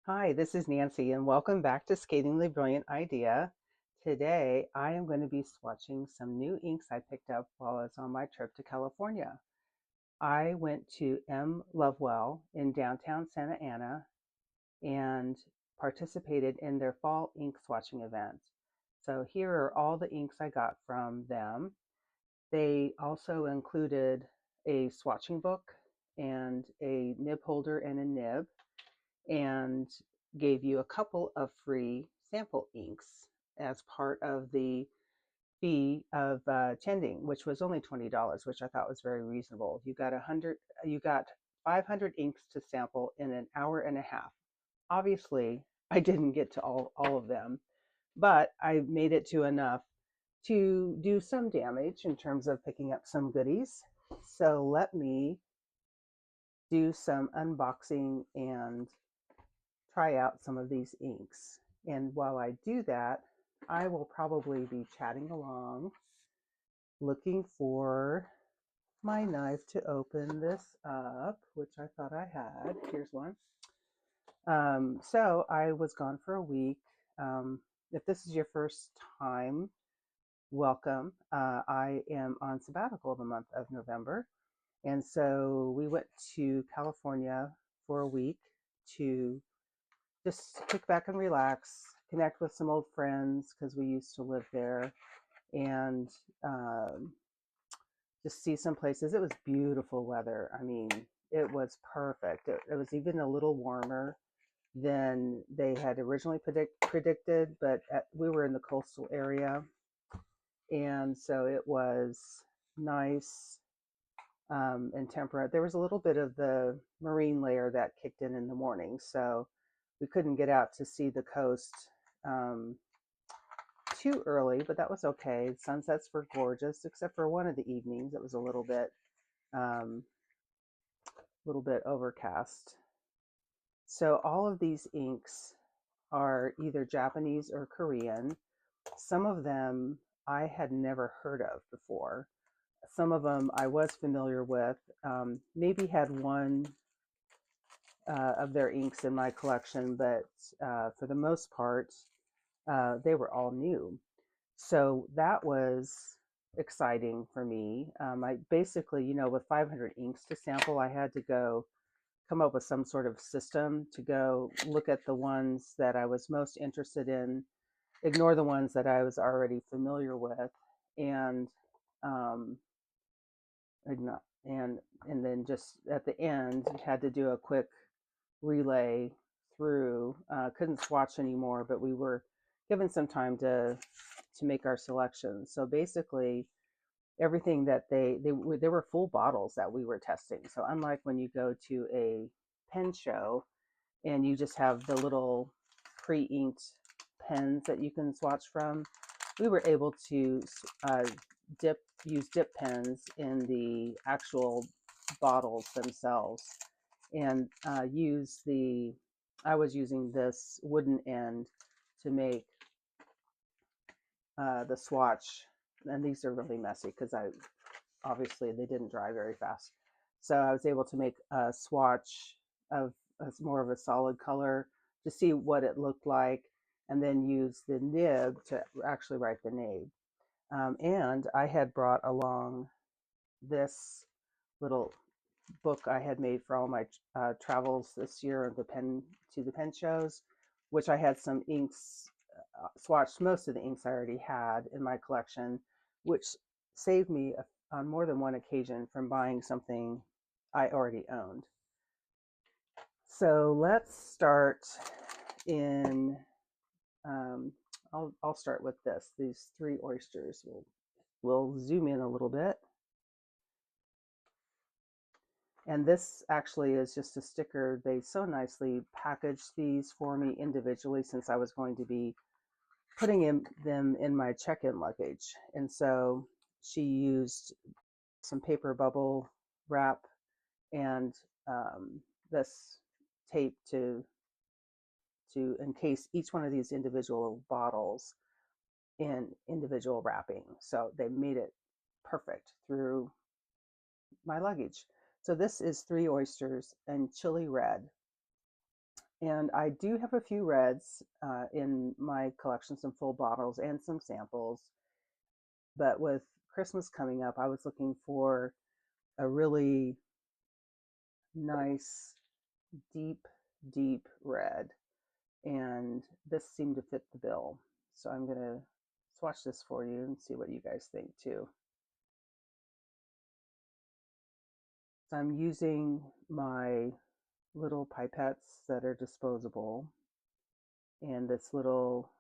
Hi, this is Nancy, and welcome back to Scathingly Brilliant Idea. Today, I am going to be swatching some new inks I picked up while I was on my trip to California. I went to M. Lovewell in downtown Santa Ana and participated in their fall ink swatching event. So here are all the inks I got from them. They also included a swatching book and a nib holder and a nib, and gave you a couple of free sample inks as part of the fee of attending, which was only $20, which I thought was very reasonable. You got 500 inks to sample in an hour and a half. Obviously, I didn't get to all of them, but I made it to enough to do some damage in terms of picking up some goodies. So let me do some unboxing and try out some of these inks. And while I do that, I will probably be chatting along, looking for my knife to open this up, which I thought I had. Here's one. So I was gone for a week. If this is your first time, welcome. I am on sabbatical the month of November. And so we went to California for a week to just kick back and relax, connect with some old friends because we used to live there, and just see some places. It was beautiful weather. I mean, it was perfect. It was even a little warmer than they had originally predicted, but we were in the coastal area, and so it was nice and temperate. There was a little bit of the marine layer that kicked in the morning, so we couldn't get out to see the coast um, too early, but that was okay. Sunsets were gorgeous, except for one of the evenings. It was little bit overcast. So all of these inks are either Japanese or Korean. Some of them I had never heard of before. Some of them I was familiar with. Maybe had one of their inks in my collection, but for the most part, they were all new. So that was exciting for me. I basically, with 500 inks to sample, I had to go come up with some sort of system to go look at the ones that I was most interested in, ignore the ones that I was already familiar with, and um, and then just at the end had to do a quick relay through. Couldn't swatch anymore, but we were given some time to make our selections. So basically, everything that there were full bottles that we were testing. So unlike when you go to a pen show and you just have the little pre-inked pens that you can swatch from, we were able to uh, use dip pens in the actual bottles themselves, and I was using this wooden end to make the swatch, and these are really messy because obviously they didn't dry very fast. So I was able to make a swatch of more of a solid color to see what it looked like, and then use the nib to actually write the name. And I had brought along this little book I had made for all my travels this year of the pen shows, which I had some inks swatched. Most of the inks I already had in my collection, which saved me on more than one occasion from buying something I already owned. So let's start in. Um, I'll start with these three oysters. We'll zoom in a little bit. And this actually is just a sticker. They so nicely packaged these for me individually since I was going to be putting them in my check-in luggage. And so she used some paper bubble wrap and this tape to encase each one of these individual bottles in individual wrapping. So they made it perfect through my luggage. So this is Three Oysters and Chili Red. And I do have a few reds in my collection, some full bottles and some samples. But with Christmas coming up, I was looking for a really nice, deep, deep red. And this seemed to fit the bill. So I'm going to swatch this for you and see what you guys think too. So I'm using my little pipettes that are disposable and this little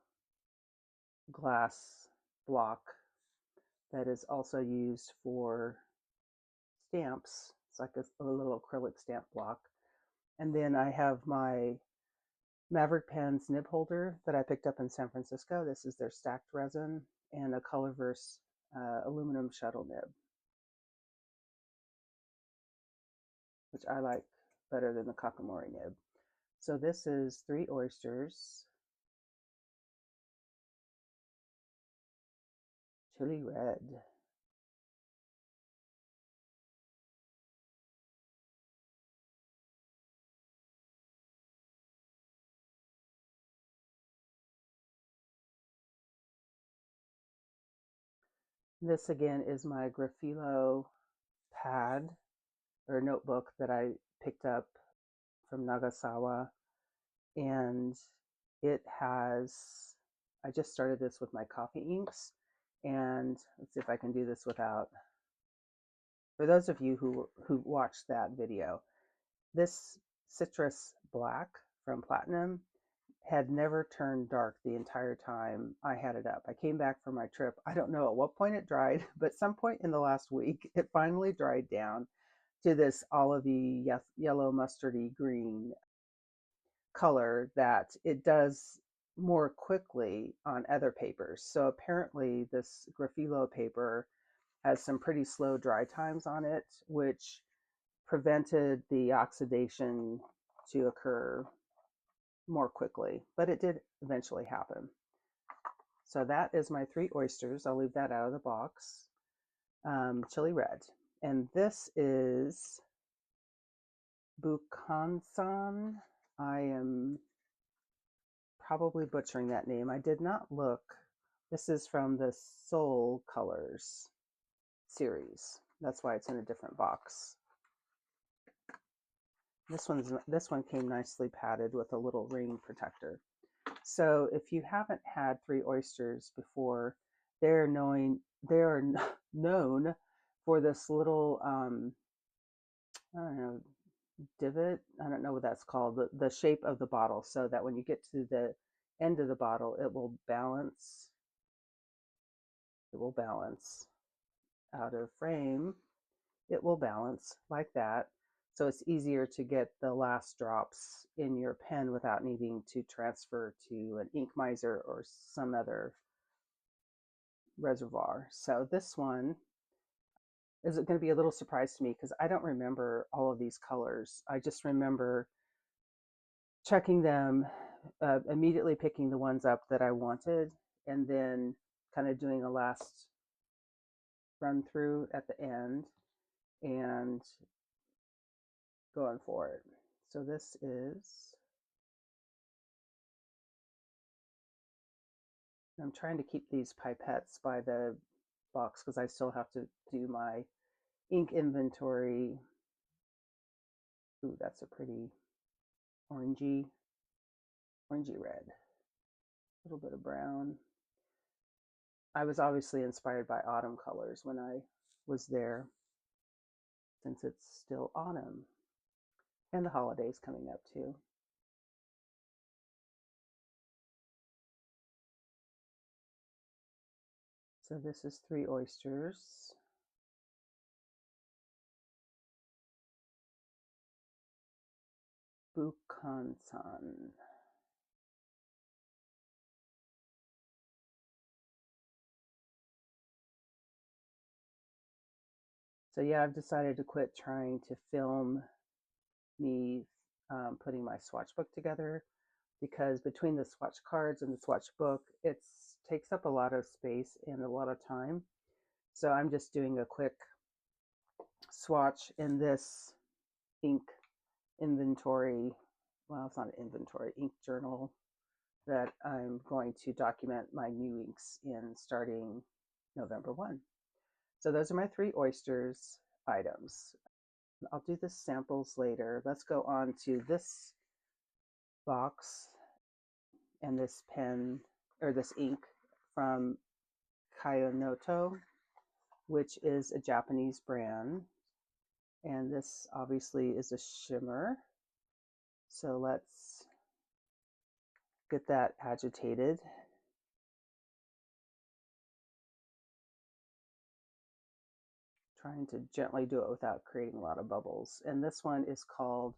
glass block that is also used for stamps. It's like a little acrylic stamp block. And then I have my Maverick Pens Nib Holder that I picked up in San Francisco. This is their stacked resin, and a Colorverse aluminum shuttle nib, which I like better than the Kakamori nib. So this is 3 Oysters Chili Red. This again is my Grafilo pad or notebook that I picked up from Nagasawa, and it has, I just started this with my coffee inks, and let's see if I can do this without, for those of you who watched that video, this citrus black from Platinum had never turned dark the entire time I had it up. I came back from my trip. I don't know at what point it dried, but some point in the last week, it finally dried down to this olivey, yellow, mustardy green color that it does more quickly on other papers. So apparently this Grafilo paper has some pretty slow dry times on it, which prevented the oxidation to occur more quickly, but it did eventually happen. So that is my 3 oysters. I'll leave that out of the box. Chili Red. And this is Bukhansan. I am probably butchering that name. I did not look. This is from the Soul Colors series. That's why it's in a different box. This one came nicely padded with a little ring protector. So if you haven't had 3 oysters before, they are known for this little I don't know, divot. I don't know what that's called. The shape of the bottle, so that when you get to the end of the bottle, it will balance. It will balance out of frame. It will balance like that. So it's easier to get the last drops in your pen without needing to transfer to an ink miser or some other reservoir. So this one is going to be a little surprise to me because I don't remember all of these colors. I just remember checking them, immediately picking the ones up that I wanted, and then kind of doing a last run through at the end and going for it. So this is, I'm trying to keep these pipettes by the box because I still have to do my ink inventory. Ooh, that's a pretty orangey red. A little bit of brown. I was obviously inspired by autumn colors when I was there, since it's still autumn and the holidays coming up too. So this is 3 oysters. Bukhansan. So yeah, I've decided to quit trying to film me putting my swatch book together, because between the swatch cards and the swatch book, it takes up a lot of space and a lot of time. So I'm just doing a quick swatch in this ink inventory well, it's not an inventory, ink journal that I'm going to document my new inks in starting November 1. So those are my 3 oysters items. I'll do the samples later. Let's go on to this box and this pen, or this ink from Kayonoto, which is a Japanese brand. And this obviously is a shimmer. So let's get that agitated. Trying to gently do it without creating a lot of bubbles. And this one is called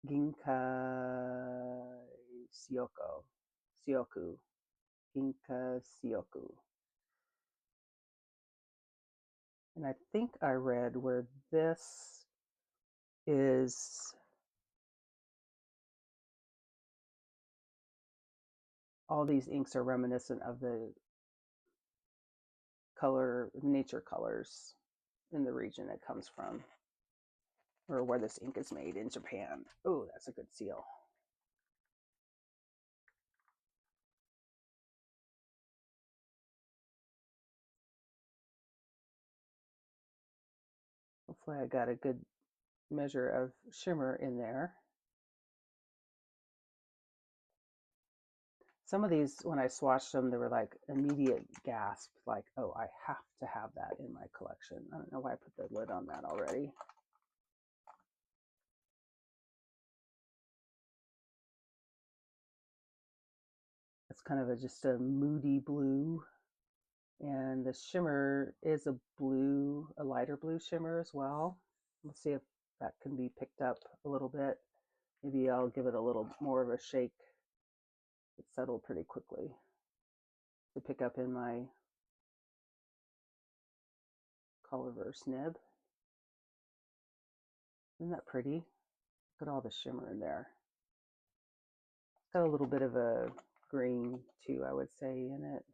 Ginkaisyoku. Ginkaisyoku. And I think I read where this is all these inks are reminiscent of the nature colors in the region it comes from, or where this ink is made in Japan. Oh, that's a good seal. Hopefully I got a good measure of shimmer in there. Some of these, when I swatched them, they were like immediate gasp, like, oh, I have to have that in my collection. I don't know why I put the lid on that already. It's kind of just a moody blue. And the shimmer is a blue, a lighter blue shimmer as well. Let's see if that can be picked up a little bit. Maybe I'll give it a little more of a shake. It settled pretty quickly to pick up in my Colorverse nib. Isn't that pretty? Look at all the shimmer in there. It's got a little bit of a green too, I would say, in it.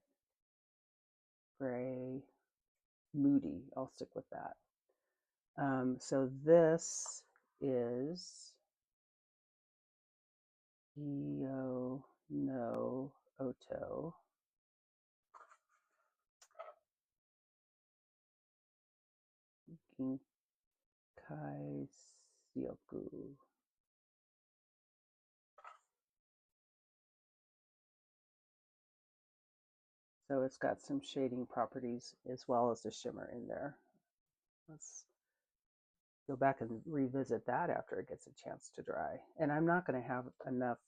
Gray, moody. I'll stick with that. So this is Io no Oto. Ginkaisyoku. So it's got some shading properties as well as the shimmer in there. Let's go back and revisit that after it gets a chance to dry. And I'm not going to have enough.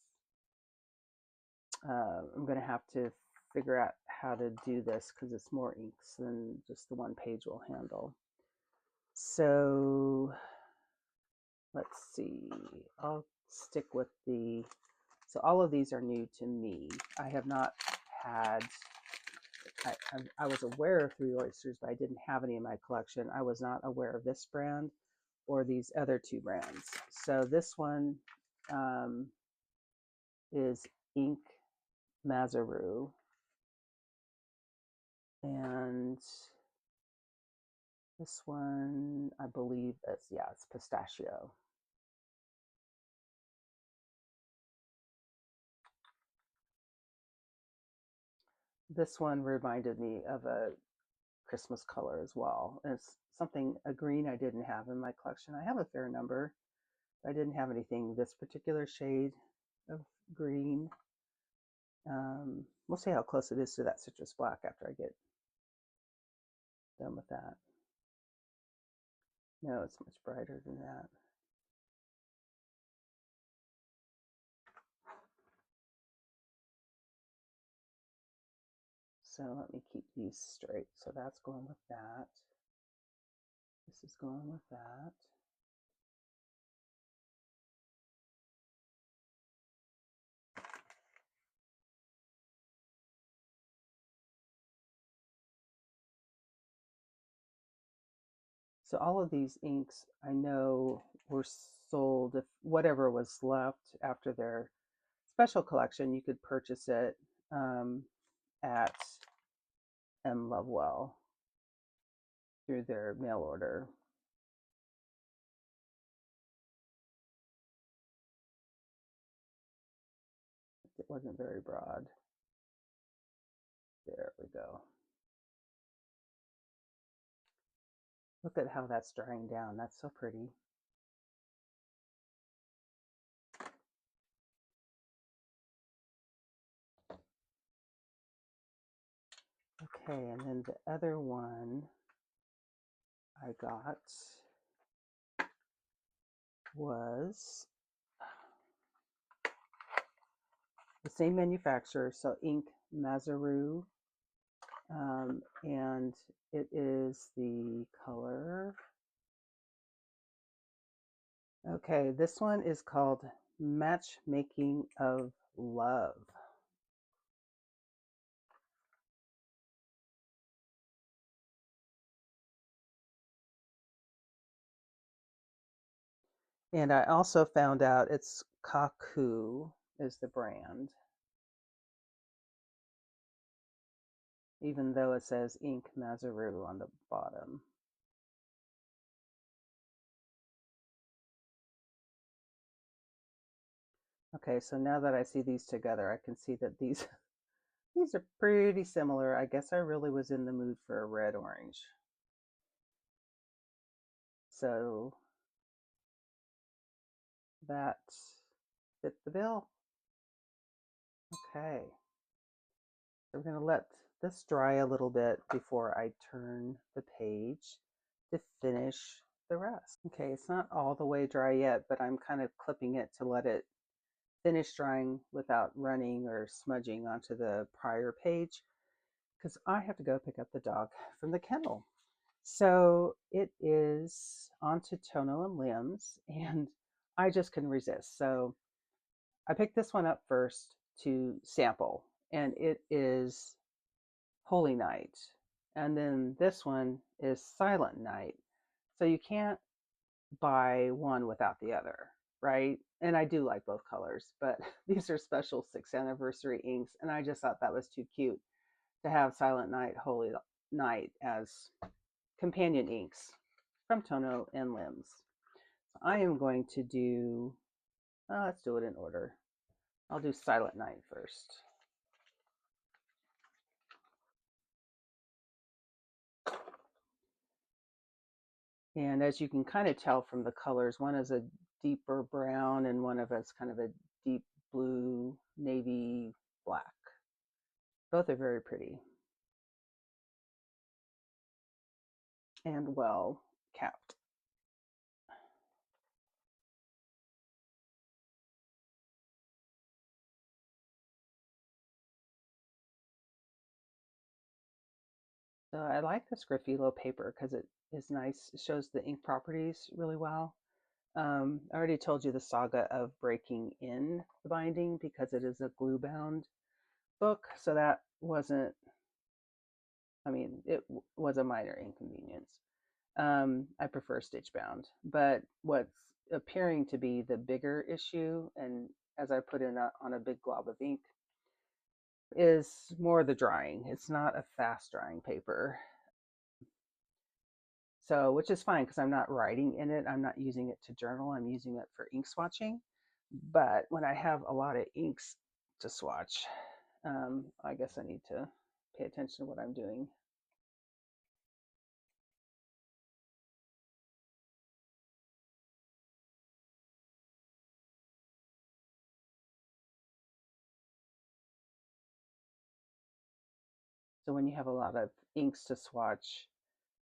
I'm going to have to figure out how to do this because it's more inks than just the one page will handle. So let's see. I'll stick with the. So all of these are new to me. I have not had. I was aware of 3 oysters, but I didn't have any in my collection. I was not aware of this brand or these other 2 brands. So this one is Ink Mazeru, and this one I believe is, yeah, it's Pistachio. This one reminded me of a Christmas color as well. And it's something, a green I didn't have in my collection. I have a fair number. I didn't have anything this particular shade of green. We'll see how close it is to that citrus black after I get done with that. No, it's much brighter than that. So let me keep these straight. So that's going with that. This is going with that. So all of these inks I know were sold, if whatever was left after their special collection, you could purchase it at Lovewell through their mail order. wasn't very broad. There we go. Look at how that's drying down. That's so pretty. Okay, and then the other one I got was the same manufacturer, so ink Mazeru, and it is the color. Okay, this one is called Matchmaking of Love. And I also found out it's Kaku is the brand, even though it says ink Mazeru on the bottom. Okay, so now that I see these together, I can see that these these are pretty similar. I guess I really was in the mood for a red orange. So that fit the bill. Okay. So we're going to let this dry a little bit before I turn the page to finish the rest. Okay, it's not all the way dry yet, but I'm kind of clipping it to let it finish drying without running or smudging onto the prior page, because I have to go pick up the dog from the kennel. So it is onto Tono and limbs, and I just couldn't resist. So I picked this one up first to sample, and it is Holy Night. And then this one is Silent Night. So you can't buy one without the other, right? And I do like both colors, but these are special 6th anniversary inks, and I just thought that was too cute to have Silent Night, Holy Night as companion inks from Tono and Limbs. So I am going to do, let's do it in order. I'll do Silent Night first. And as you can kind of tell from the colors, one is a deeper brown and one of us kind of a deep blue, navy, black. Both are very pretty and well capped. So I like the Sgraffito paper because it is nice. It shows the ink properties really well. I already told you the saga of breaking in the binding because it is a glue bound book. So that wasn't, I mean, it was a minor inconvenience. I prefer stitch bound, but what's appearing to be the bigger issue, and as I put in on a big glob of ink, is more the drying. It's not a fast drying paper. So, which is fine because I'm not writing in it. I'm not using it to journal. I'm using it for ink swatching. But when I have a lot of inks to swatch, I guess I need to pay attention to what I'm doing. So when you have a lot of inks to swatch,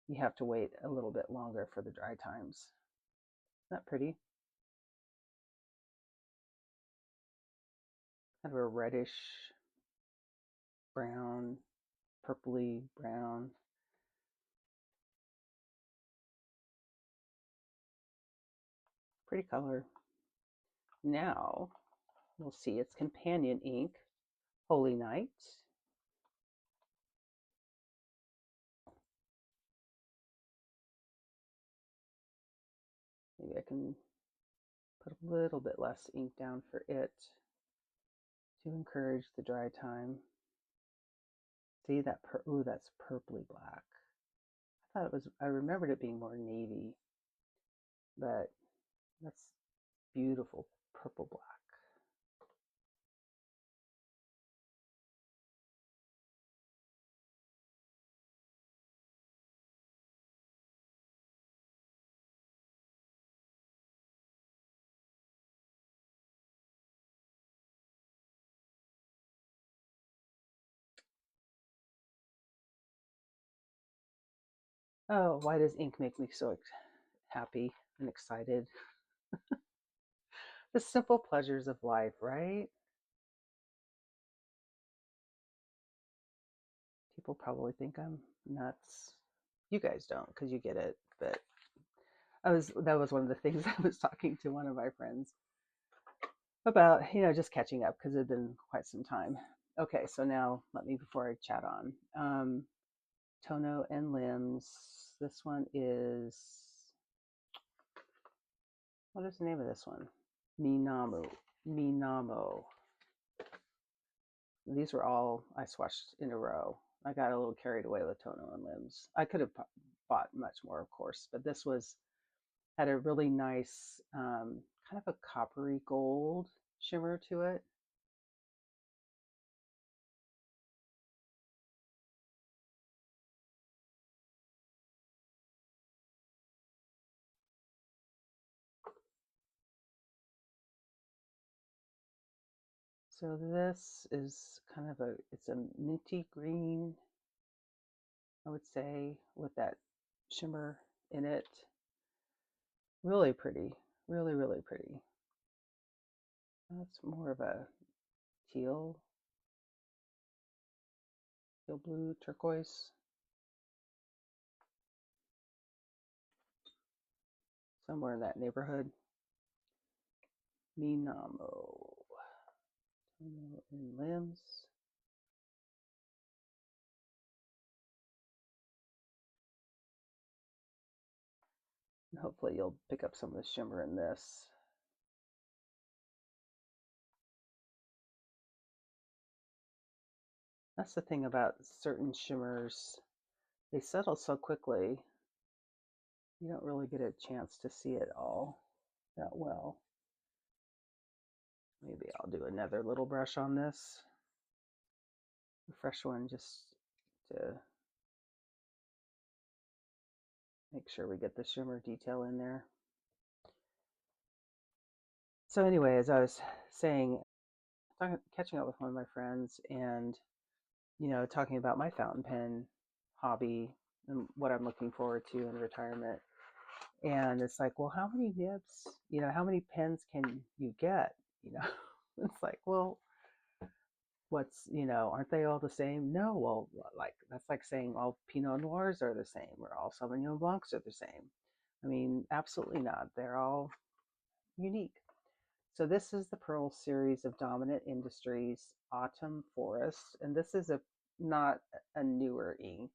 you have to wait a little bit longer for the dry times. Isn't that pretty? Kind of a reddish brown, purpley brown. Pretty color. Now we'll see its companion ink, Holy Night. Maybe I can put a little bit less ink down for it to encourage the dry time. See that? Ooh, that's purpley black. I thought it was, I remembered it being more navy, but that's beautiful purple black. Oh, why does ink make me so happy and excited? The simple pleasures of life, right? People probably think I'm nuts. You guys don't because you get it, but that was one of the things I was talking to one of my friends about, just catching up because it had been quite some time. Okay, so now let me, before I chat on, Tono and Limbs. This one is, what is the name of this one? Minamo. These were all I swatched in a row. I got a little carried away with Tono and Limbs. I could have bought much more, of course, but this had a really nice kind of a coppery gold shimmer to it. So this is kind of it's a minty green, I would say, with that shimmer in it. Really pretty, really, really pretty. That's more of a teal blue, turquoise, somewhere in that neighborhood. Minamo and Limbs. And hopefully you'll pick up some of the shimmer in this. That's the thing about certain shimmers. They settle so quickly, you don't really get a chance to see it all that well. Maybe I'll do another little brush on this. A fresh one just to make sure we get the shimmer detail in there. So anyway, as I was saying, catching up with one of my friends and, talking about my fountain pen hobby and what I'm looking forward to in retirement. And it's like, well, how many nibs, how many pens can you get? It's like, well, aren't they all the same? No, well, like that's like saying all Pinot Noirs are the same or all Sauvignon Blancs are the same. I mean, absolutely not. They're all unique. So this is the Pearl series of Dominant Industries Autumn Forest, and this is not a newer ink.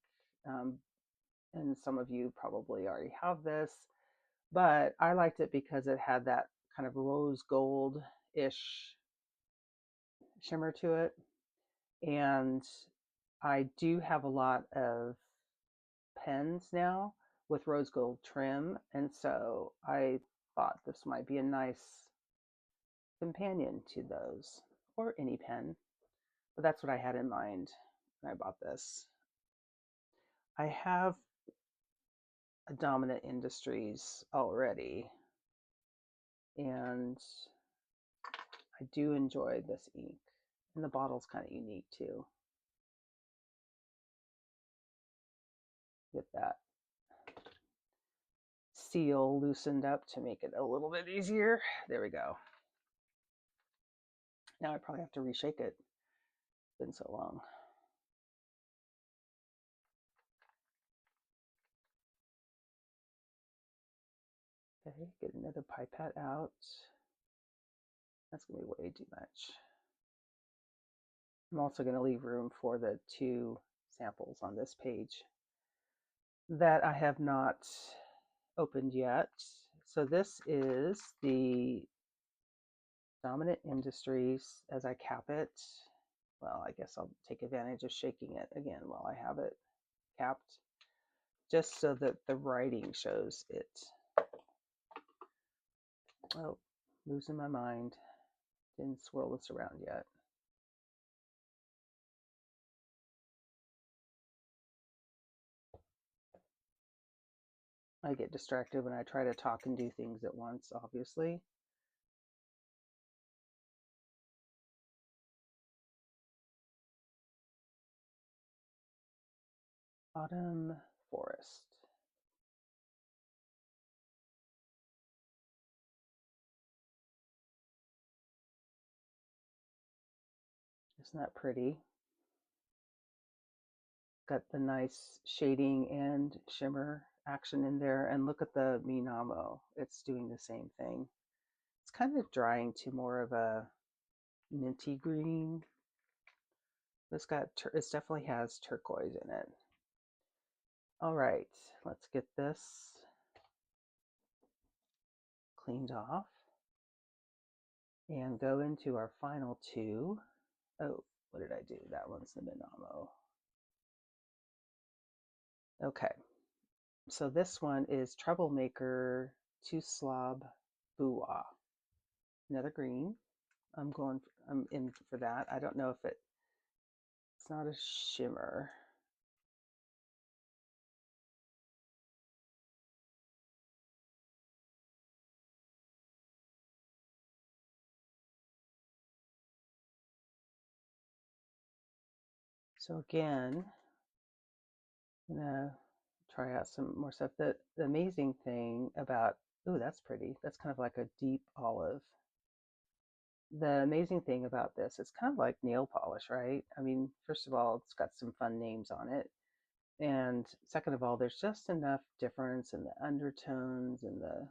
And some of you probably already have this, but I liked it because it had that kind of rose gold-ish shimmer to it. And I do have a lot of pens now with rose gold trim, and so I thought this might be a nice companion to those, or any pen. But that's what I had in mind when I bought this. I have a Dominant Industries already, and I do enjoy this ink. And the bottle's kind of unique too. Get that seal loosened up to make it a little bit easier. There we go. Now I probably have to reshake it. It's been so long. Okay, get another pipette out. That's going to be way too much. I'm also going to leave room for the 2 samples on this page that I have not opened yet. So this is the Dominant Industries. As I cap it, well, I guess I'll take advantage of shaking it again while I have it capped, just so that the writing shows it. Oh, losing my mind. Didn't swirl this around yet. I get distracted when I try to talk and do things at once, obviously. Autumn Forest. Isn't that pretty? Got the nice shading and shimmer action in there. And look at the Minamo. It's doing the same thing. It's kind of drying to more of a minty green. This it definitely has turquoise in it. All right, let's get this cleaned off and go into our final two. Oh, what did I do? That one's the Minamo. Okay, so this one is Troublemaker Tuslob Buwa. Another green. I'm in for that. I don't know if it's not a shimmer. So again, I'm gonna try out some more stuff. The amazing thing about, ooh, that's pretty. That's kind of like a deep olive. The amazing thing about this, it's kind of like nail polish, right? I mean, first of all, it's got some fun names on it. And second of all, there's just enough difference in the undertones and the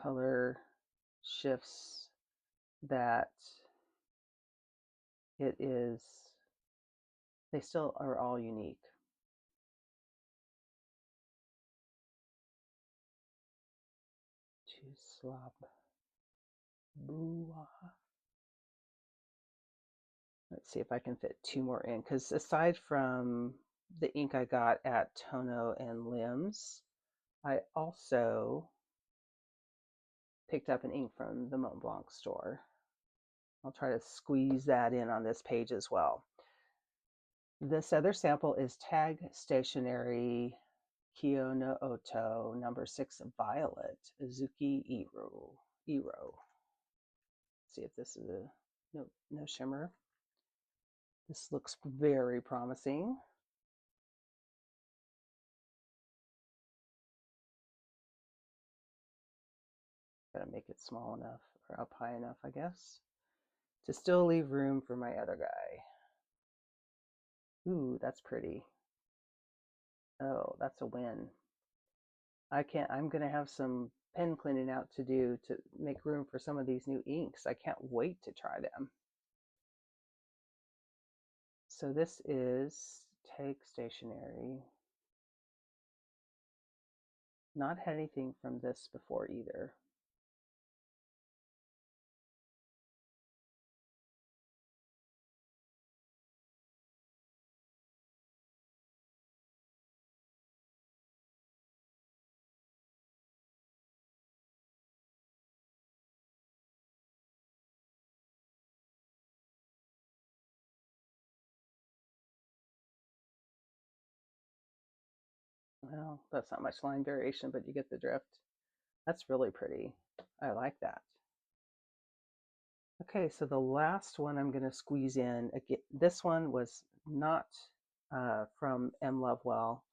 color shifts that it is, they still are all unique. Tuslob Buwa. Let's see if I can fit two more in, because aside from the ink I got at Tono and Limbs, I also picked up an ink from the Montblanc store. I'll try to squeeze that in on this page as well. This other sample is Tag Stationery Kyo no Oto number 6 Violet Uzuki Iro. See if this is a no shimmer. This looks very promising. Gotta make it small enough or up high enough, I guess, to still leave room for my other guy. Ooh, that's pretty. Oh, that's a win. I'm gonna have some pen cleaning out to do to make room for some of these new inks. I can't wait to try them. So this is Take Stationery. Not had anything from this before either. Well, that's not much line variation, but you get the drift. That's really pretty. I like that. Okay, so the last one I'm going to squeeze in, again, this one was not from M. Lovewell,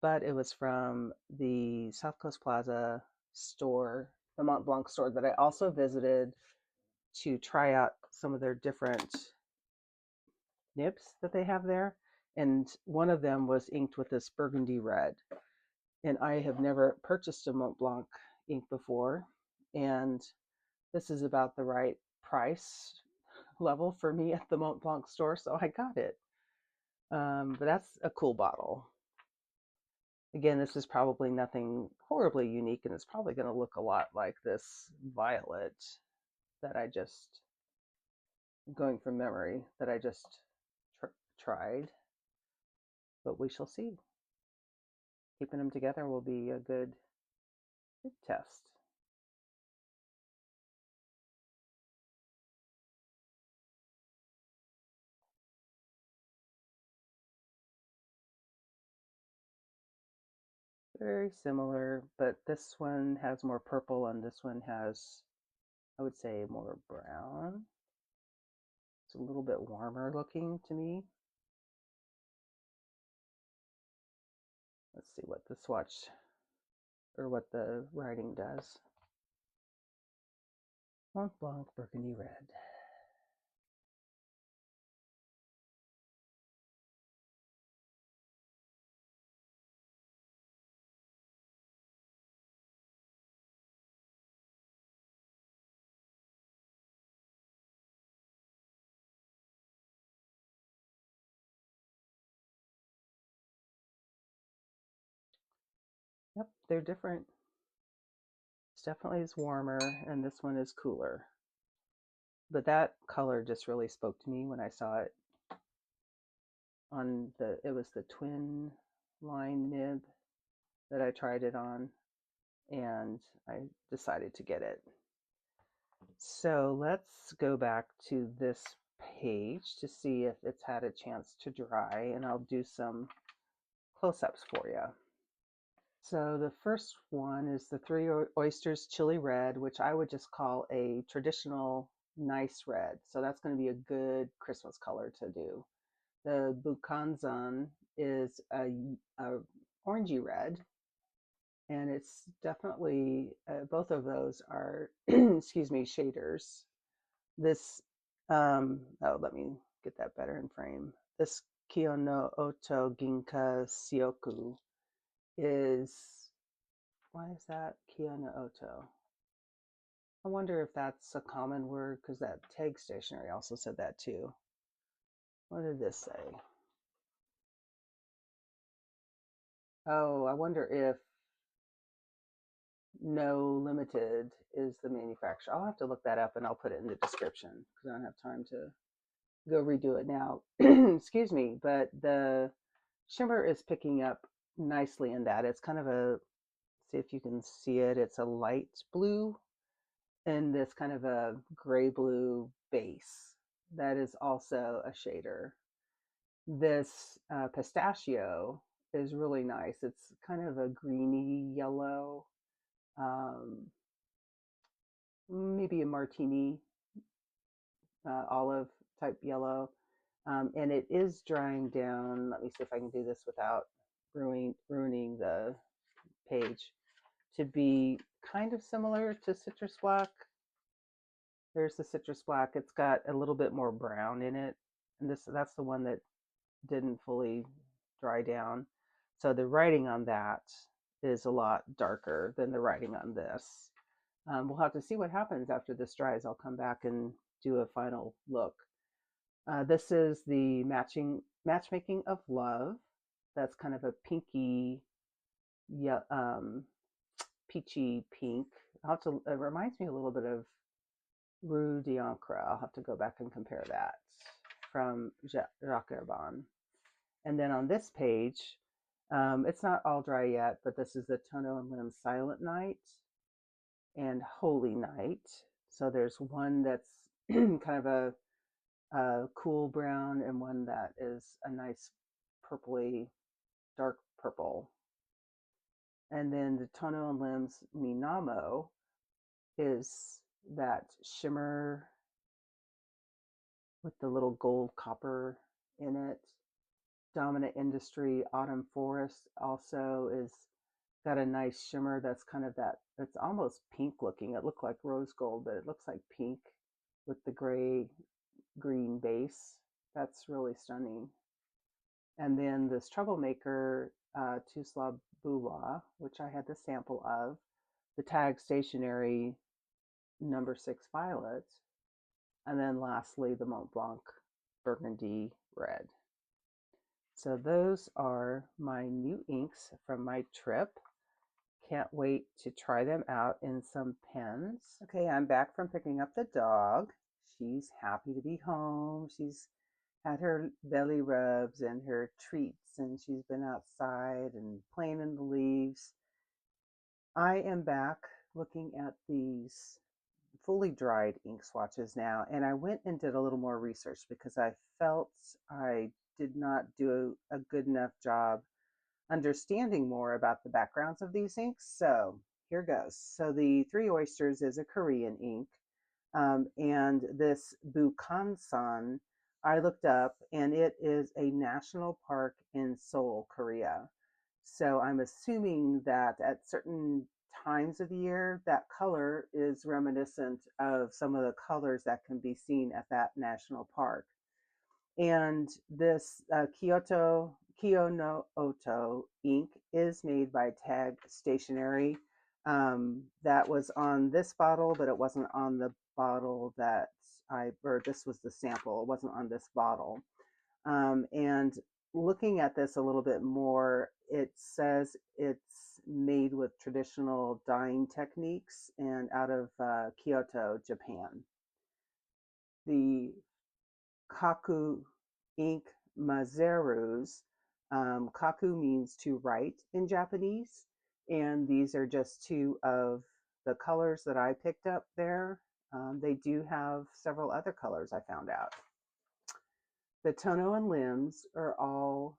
but it was from the South Coast Plaza store, the Montblanc store that I also visited to try out some of their different nibs that they have there. And one of them was inked with this burgundy red. And I have never purchased a Montblanc ink before. And this is about the right price level for me at the Montblanc store, so I got it. But that's a cool bottle. Again, this is probably nothing horribly unique, and it's probably going to look a lot like this violet that I just, going from memory, that I just tried. But we shall see. Keeping them together will be a good test. Very similar, but this one has more purple and this one has, I would say, more brown. It's a little bit warmer looking to me. Let's see what the swatch or what the writing does. Montblanc Burgundy Red. Yep, they're different. This definitely is warmer, and this one is cooler. But that color just really spoke to me when I saw it on it was the twin line nib that I tried it on, and I decided to get it. So let's go back to this page to see if it's had a chance to dry, and I'll do some close-ups for you. So the first one is the Three Oysters Chili Red, which I would just call a traditional nice red. So that's going to be a good Christmas color to do. The Bukhansan is a orangey red, and it's definitely, both of those are, excuse me, shaders. This, let me get that better in frame. This Kyono Oto Ginkaisyoku is, why is that Kyono Oto? I wonder if that's a common word, because that tag stationery also said that too. What did this say? Oh, I wonder if No Limited is the manufacturer. I'll have to look that up, and I'll put it in the description because I don't have time to go redo it now. Excuse me, but the shimmer is picking up nicely in that. It's kind of a, see if you can see it, it's a light blue and this kind of a gray blue base that is also a shader. This Pistachio is really nice. It's kind of a greeny yellow, um, maybe a martini olive type yellow. And it is drying down. Let me see if I can do this without ruining the page. To be kind of similar to Citrus Black. There's the Citrus Black. It's got a little bit more brown in it. And that's the one that didn't fully dry down. So the writing on that is a lot darker than the writing on this. We'll have to see what happens after this dries. I'll come back and do a final look. This is the Matchmaking of Love. That's kind of a pinky, yeah, peachy pink. It reminds me a little bit of Rue d'Ancre. I'll have to go back and compare that from Jacques Herbin. And then on this page, it's not all dry yet, but this is the Tono and Lim Silent Night and Holy Night. So there's one that's kind of a cool brown and one that is a nice purpley, dark purple. And then the Tono and Lim's Minamo is that shimmer with the little gold copper in it. Dominant Industry Autumn Forest also is got a nice shimmer that's kind of that, it's almost pink looking. It looked like rose gold, but it looks like pink with the gray green base. That's really stunning. And then this Troublemaker Tuslob Buwa, which I had the sample of, the Tag Stationery number 6 Violet, and then lastly the Montblanc Burgundy Red. So those are my new inks from my trip. Can't wait to try them out in some pens. Okay, I'm back from picking up the dog. She's happy to be home. She's had her belly rubs and her treats, and she's been outside and playing in the leaves. I am back looking at these fully dried ink swatches now, and I went and did a little more research because I felt I did not do a good enough job understanding more about the backgrounds of these inks. So here goes. So the Three Oysters is a Korean ink, and this Bukhansan I looked up, and it is a national park in Seoul, Korea. So I'm assuming that at certain times of the year, that color is reminiscent of some of the colors that can be seen at that national park. And this Kyono Oto ink is made by Tag Stationery. That was on this bottle, but it wasn't on the bottle that or this was the sample. It wasn't on this bottle. And looking at this a little bit more, it says it's is made with traditional dyeing techniques and out of Kyoto, Japan. The Kaku ink Mazerus. Kaku means to write in Japanese, and these are just two of the colors that I picked up there. They do have several other colors I found out. The Tono and limbs are all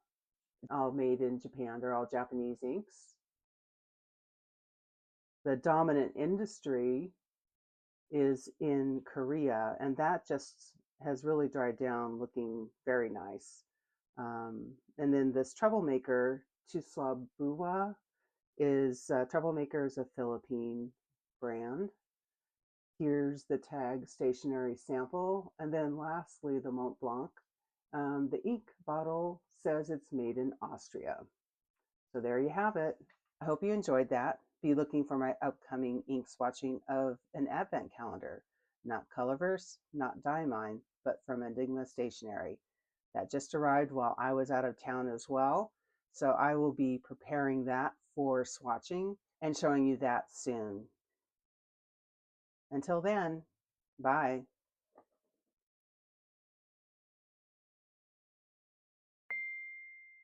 made in Japan. They're all Japanese inks. The dominant industry is in Korea, and that just has really dried down, looking very nice. And then this Troublemaker, Tuslob Buwa, is Troublemaker is a Philippine brand. Here's the tag stationery sample. And then lastly, the Montblanc. The ink bottle says it's made in Austria. So there you have it. I hope you enjoyed that. Be looking for my upcoming ink swatching of an advent calendar. Not Colorverse, not Diamine, but from Enigma Stationery. That just arrived while I was out of town as well. So I will be preparing that for swatching and showing you that soon. Until then, bye.